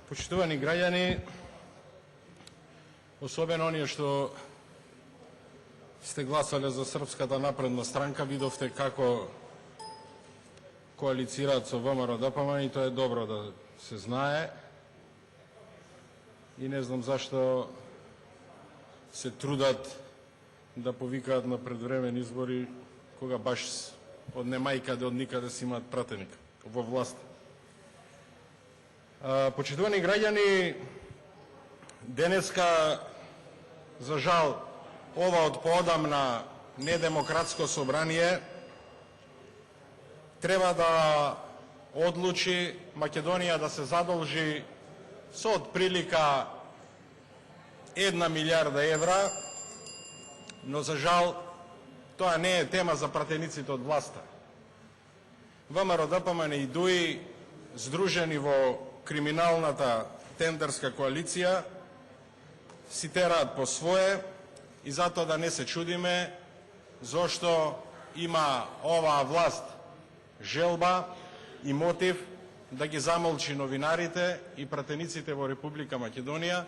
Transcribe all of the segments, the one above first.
Почитувани граѓани, особено оние што сте гласале за Српската напредна странка, видовте како коалицираат со ВМРО-ДПМН и тоа е добро да се знае. И не знам зашто се трудат да повикаат на предвремени избори, кога баш од немајкаде, од никаде си имаат пратеник во власт. Почитувани граѓани, денеска, за жал, ова од поодамна недемократско собрание треба да одлучи Македонија да се задолжи со отприлика 1 милиарда евра, но за жал тоа не е тема за пратениците од власта. ВМРО-ДПМН и ДУИ, здружени во криминалната тендерска коалиција, си тераат по свое и затоа да не се чудиме зошто има оваа власт желба и мотив да ги замолчи новинарите и пратениците во Република Македонија,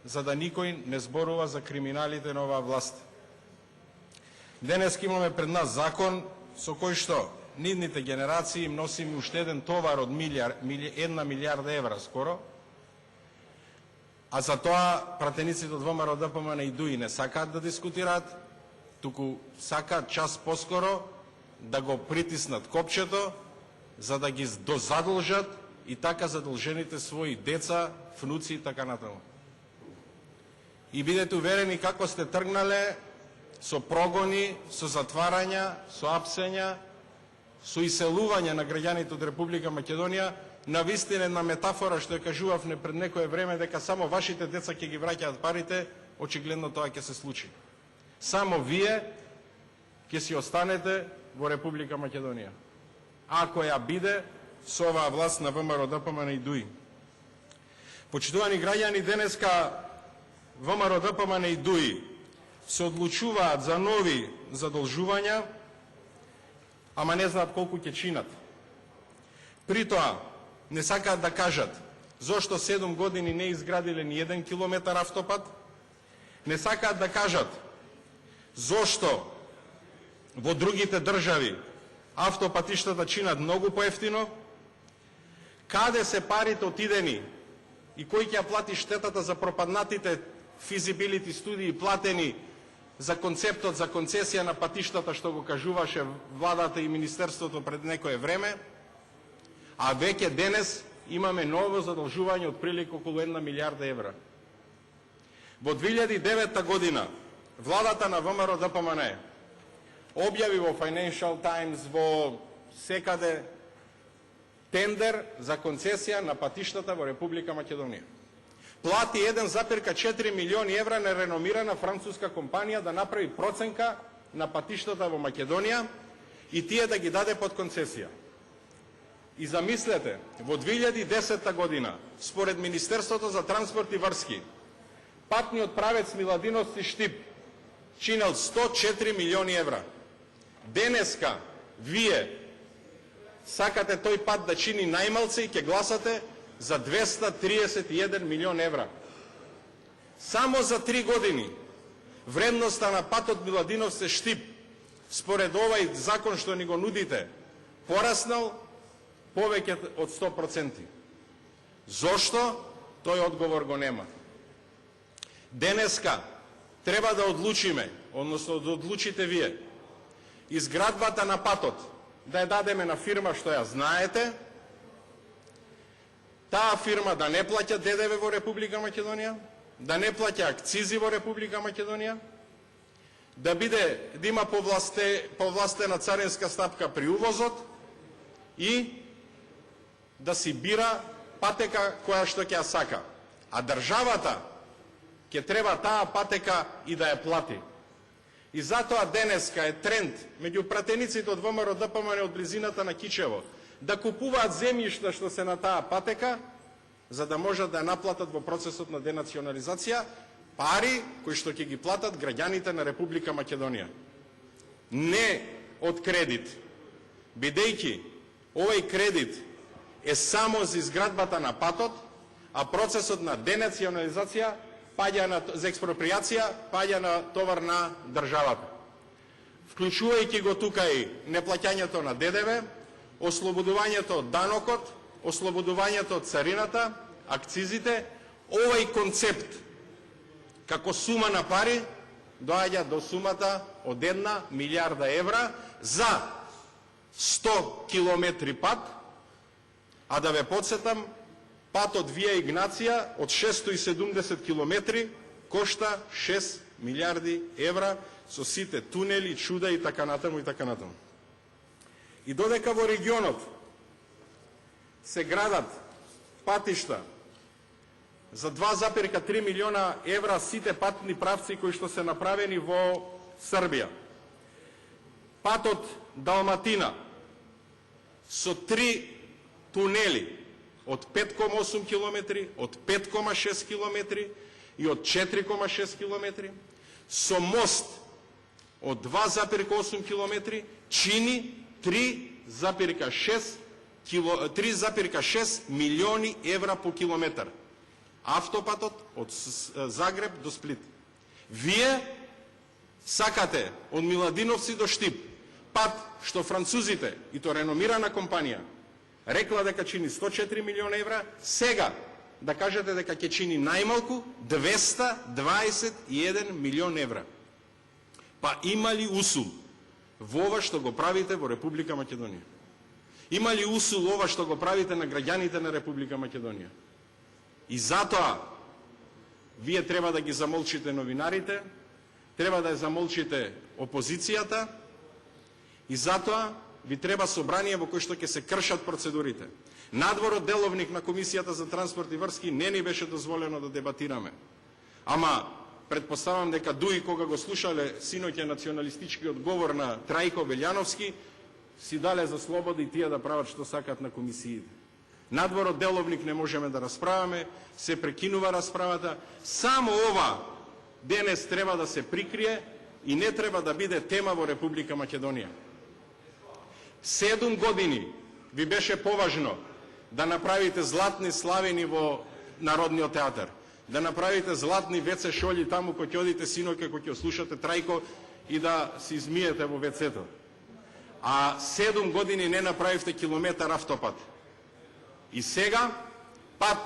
за да никој не зборува за криминалите на оваа власт. Денес имаме пред нас закон со кој што нидните генерации им носиме уште еден товар од 1 милиарда евра скоро, а за тоа пратениците од ВМРО-ДПМН и ДУИ не сакаат да дискутираат, туку сакаат час поскоро да го притиснат копчето, за да ги дозадолжат и така задолжените своји деца, внуци и така натаму. И бидете уверени како сте тргнале со прогони, со затварања, со апсења, со иселување на граѓаните од Република Македонија, на вистина една метафора што ја кажувавме пред некое време, дека само вашите деца ќе ги враќаат парите, очигледно тоа ќе се случи. Само вие ќе си останете во Република Македонија, ако ја биде со оваа власт на ВМРО-ДПМН и ДУИ. Почитувани граѓани, денеска ВМРО-ДПМН и ДУИ се одлучуваат за нови задолжувања, ама не знаат колку ќе чинат. При тоа, не сакаат да кажат зошто 7 години не изградиле ни 1 километар автопат, не сакаат да кажат зошто во другите држави автопатиштата чинат многу поевтино, каде се парите отидени и кој ќе плати штетата за пропаднатите физибилити студии платени за концептот за концесија на патиштата што го кажуваше владата и министерството пред некое време, а веќе денес имаме ново задолжување од прилика околу 1 милиарда евра. Во 2009 година владата на ВМРО-ДПМН објави во Financial Times, во секаде, тендер за концесија на патиштата во Република Македонија. Плати 1,4 милиони евра на реномирана француска компанија да направи проценка на патиштата во Македонија и тие да ги даде под концесија. И замислете, во 2010 година, според Министерството за транспорт и врски, патниот правец Миладиновци Штип чинел 104 милиони евра. Денеска, вие сакате тој пат да чини најмалце и ќе гласате за 231 милион евра. Само за 3 години вредноста на патот Миладиновци Штип, според овај закон што ни го нудите, пораснал повеќе од 100%. Зошто? Тој одговор го нема. Денеска треба да одлучиме, односно да одлучите вие, изградбата на патот да ја дадеме на фирма што ја знаете, таа фирма да не плаќа ДДВ во Република Македонија, да не плаќа акцизи во Република Македонија, да има повластена царинска стапка при увозот и да си бира патека која што ќе ја сака. А државата ќе треба таа патека и да ја плати. И затоа денеска е тренд меѓу пратениците од ВМРО-ДПМН од близината на Кичево да купуваат земјишта што се на таа патека, за да можат да ја наплатат во процесот на денационализација пари кои што ќе ги платат граѓаните на Република Македонија. Не од кредит, бидејќи овој кредит е само за изградбата на патот, а процесот на денационализација за експроприација паѓа на товар на државата. Вклучувајќи го тука и неплаќањето на ДДВ, ослободувањето од данокот, ослободувањето од царината, акцизите, овој концепт како сума на пари доаѓа до сумата од 1 милиарда евра за 100 километри пат, а да ве подсетам, патот Вија Игнација од 670 километри кошта 6 милиарди евра со сите тунели, чуда и така натаму и така натаму. И додека во регионот се градат патишта за 2,3 милиона евра сите патни правци кои што се направени во Србија. Патот Далматина со 3 тунели од 5,8 километри, од 5,6 километри и од 4,6 километри, со мост од 2,8 километри, чини 3,6 милиони евра по километар. Автопатот од Загреб до Сплит. Вие сакате од Миладиновци до Штип, пат што французите, и то реномирана компанија, рекла дека чини 104 милиона евра, сега да кажете дека ќе чини најмалку 221 милион евра. Па има ли усул во ова што го правите во Република Македонија? Има ли усул ова што го правите на граѓаните на Република Македонија? И затоа вие треба да ги замолчите новинарите, треба да ја замолчите опозицијата, и затоа ви треба собрание во кој што ќе се кршат процедурите. Надвор од деловник на Комисијата за транспорт и врски не ни беше дозволено да дебатираме. Ама предпоставам дека дуи кога го слушале синоќа националистичкиот говор на Трајко Велјановски, си дале за слобода и тие да прават што сакат на комисиите. Надвор од деловник не можеме да расправаме, се прекинува расправата. Само ова денес треба да се прикрие и не треба да биде тема во Република Македонија. 7 години ви беше поважно да направите златни славени во Народниот театар, да направите златни веце шолји таму кој ќе одите синоќа, кој ќе слушате Трајко и да се измиете во вецето. А 7 години не направивте километар автопат. И сега пат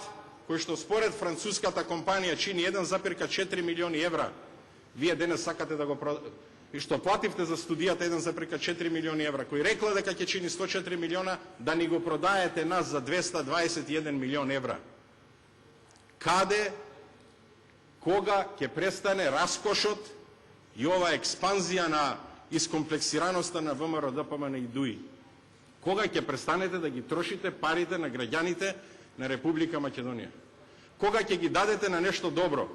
кој што според француската компанија чини 1,4 милиони евра, вие денес сакате да го и што плативте за студијата 1,4 милиони евра, кој рекла дека ќе чини 104 милиона, да ни го продаете нас за 221 милион евра. Каде, кога ќе престане раскошот и ова експанзија на искомплексираноста на ВМРО ДПМН и ДУИ? Кога ќе престанете да ги трошите парите на граѓаните на Република Македонија? Кога ќе ги дадете на нешто добро?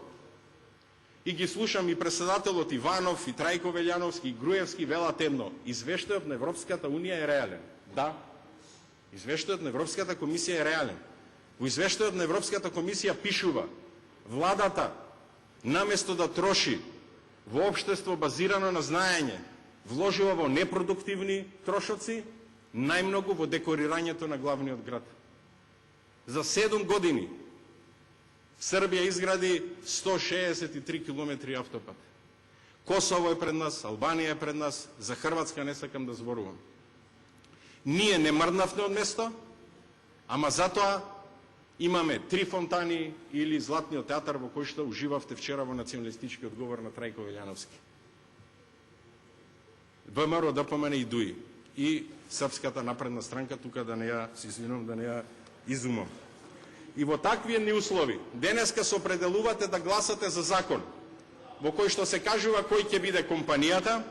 И ги слушам и председателот Иванов, и Трајко Велјановски, и Груевски велат едно: извештајот на Европската Унија е реален. Да, извештајот на Европската комисија е реален. Во извештајот на Европската комисија пишува: владата, наместо да троши во општество базирано на знаење, вложува во непродуктивни трошоци, најмногу во декорирањето на главниот град. За 7 години Србија изгради 163 километри автопат. Косово е пред нас, Албанија е пред нас, за Хрватска не сакам да зборувам. Ние не мрднавме од место, ама затоа имаме 3 фонтани или Златниот театар во кој што уживавте вчера во националистичкиот говор на Трајко Велјановски. ВМРО ДПМН и ДУИ и Српската напредна странка, тука да не ја, се извинувам, да не ја изумам. И во такви услови, денеска се определувате да гласате за закон, во кој што се кажува кој ќе биде компанијата,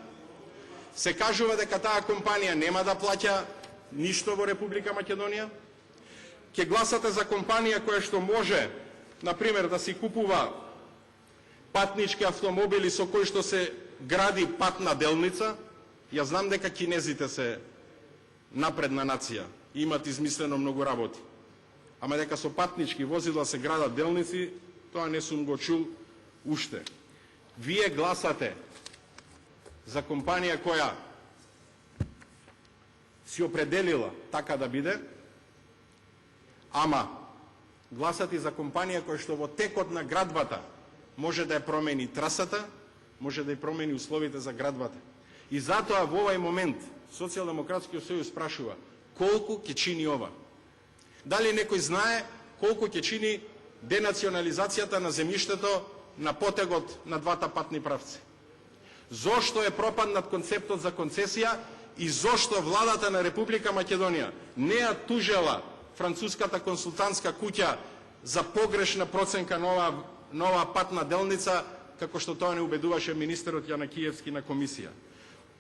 се кажува дека таа компанија нема да плаќа ништо во Република Македонија, ќе гласате за компанија која што може, например, да си купува патнички автомобили со кој што се гради патна делница. Ја знам дека кинезите се напредна нација, имат измислено многу работи. Ама дека со патнички возила се градат делници, тоа не сум го чул уште. Вие гласате за компанија која си определила така да биде, ама гласати за компанија која што во текот на градбата може да ја промени трасата, може да ја промени условите за градбата. И затоа во овај момент Социјалдемократскиот сојуз прашува колку ќе чини ова? Дали некој знае колку ќе чини денационализацијата на земјиштето на потегот на двата патни правци? Зошто е пропаднат концептот за концесија и зошто владата на Република Македонија не ја тужела француската консултантска куќа за погрешна проценка на оваа патна делница, како што тоа не убедуваше министерот Јанакиевски на комисија?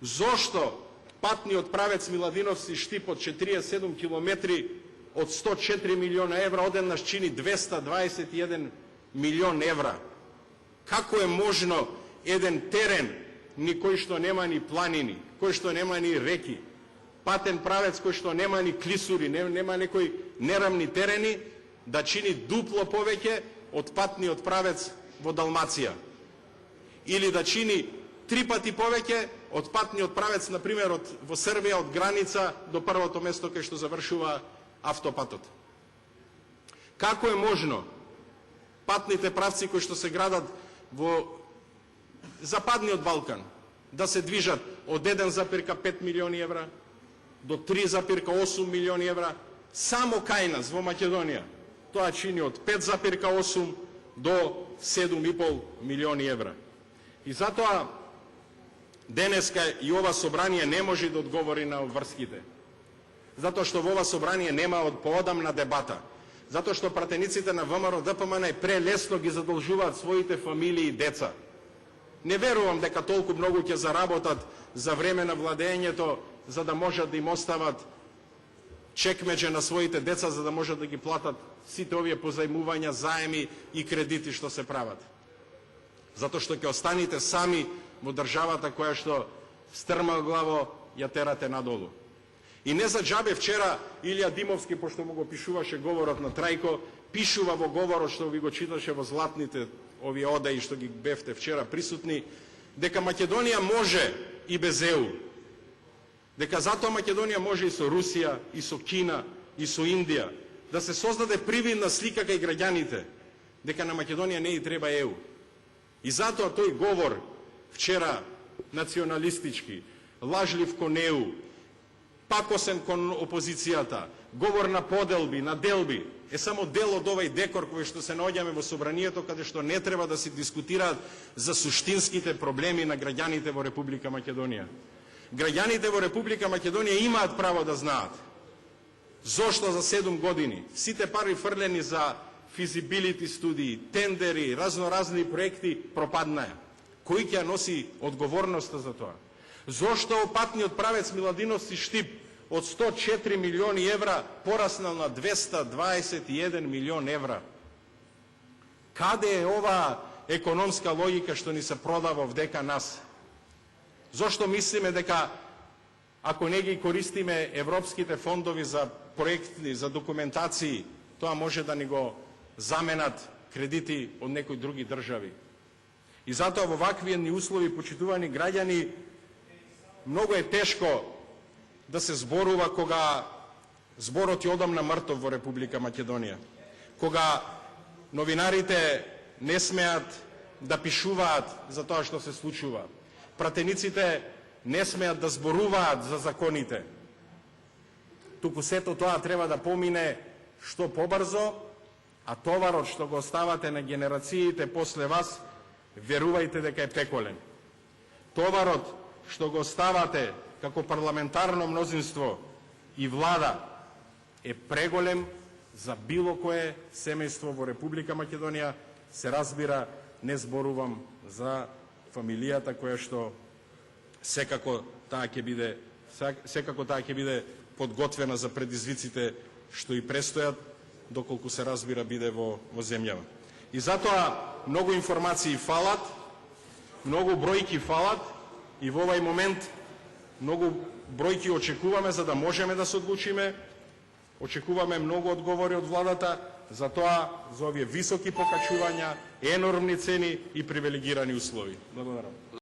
Зошто патниот правец Миладиновци Штип од 47 километри од 104 милиона евра одеднаш чини 221 милион евра? Како е можно еден терен ни кој што нема ни планини, кој што нема ни реки, патен правец кој што нема ни клисури, нема некои нерамни терени, да чини дупло повеќе од патниот правец во Далмација? Или да чини 3 пати повеќе од патниот правец, например, во Србија, од граница до првото место кај што завршува автопатот? Како е можно патните правци кои што се градат во Западниот Балкан да се движат од 1,5 милиони евра до 3,8 милиони евра, само кај нас во Македонија тоа чини од 5,8 до 7,5 милиони евра. И затоа денеска и ова собрание не може да одговори на обврските. Затоа што во ова собрание нема поодамна дебата. Затоа што пратениците на ВМРО ДПМН прелесно ги задолжуваат своите фамилии и деца. Не верувам дека толку многу ќе заработат за време на владењето за да можат да им остават чекмеџе на своите деца, за да можат да ги платат сите овие позајмувања, заеми и кредити што се прават. Затоа што ќе останете сами во државата која што стрма главо ја терате надолу. И не за џабе вчера Илија Димовски, пошто му го пишуваше говорот на Трајко, пишува во говорот што ви го читаше во златните овие одаи што ги бевте вчера присутни, дека Македонија може и без ЕУ. Дека затоа Македонија може и со Русија, и со Кина, и со Индија, да се создаде привидна слика кај граѓаните, дека на Македонија не и треба ЕУ. И затоа тој говор вчера националистички, лажлив кон ЕУ, пакосен кон опозицијата, говор на поделби, на делби, е само дел од овај декор кој што се наоѓаме во собранието, каде што не треба да се дискутираат за суштинските проблеми на граѓаните во Република Македонија. Граѓаните во Република Македонија имаат право да знаат зошто за 7 години сите пари фрлени за физибилити студии, тендери, разноразни проекти пропаднаа. Кој ќе носи одговорноста за тоа? Зошто патниот правец Миладиновци Штип од 104 милиони евра пораснал на 221 милион евра? Каде е ова економска логика што ни се продава вдека нас? Зошто мислиме дека ако не ги користиме европските фондови за проекти, за документации, тоа може да ни го заменат кредити од некои други држави? И затоа во вакви услови, почитувани граѓани, многу е тешко да се зборува кога зборот е одамна мртов во Република Македонија. Кога новинарите не смеат да пишуваат за тоа што се случува. Пратениците не смеат да зборуваат за законите. Туку сето тоа треба да помине што побрзо, а товарот што го оставате на генерациите после вас, верувајте дека е пеколен. Товарот што го оставате како парламентарно мнозинство и влада е преголем за било кое семејство во Република Македонија. Се разбира, не зборувам за фамилијата која што секако таа ќе биде подготвена за предизвиците што и престојат, доколку се разбира биде во земјава. И затоа многу информации фалат, многу бројки фалат и во овај момент многу бројки очекуваме за да можеме да се одлучиме. Очекуваме многу одговори од владата за тоа, за овие високи покачувања, енормни цени и привилегирани услови. Благодарам.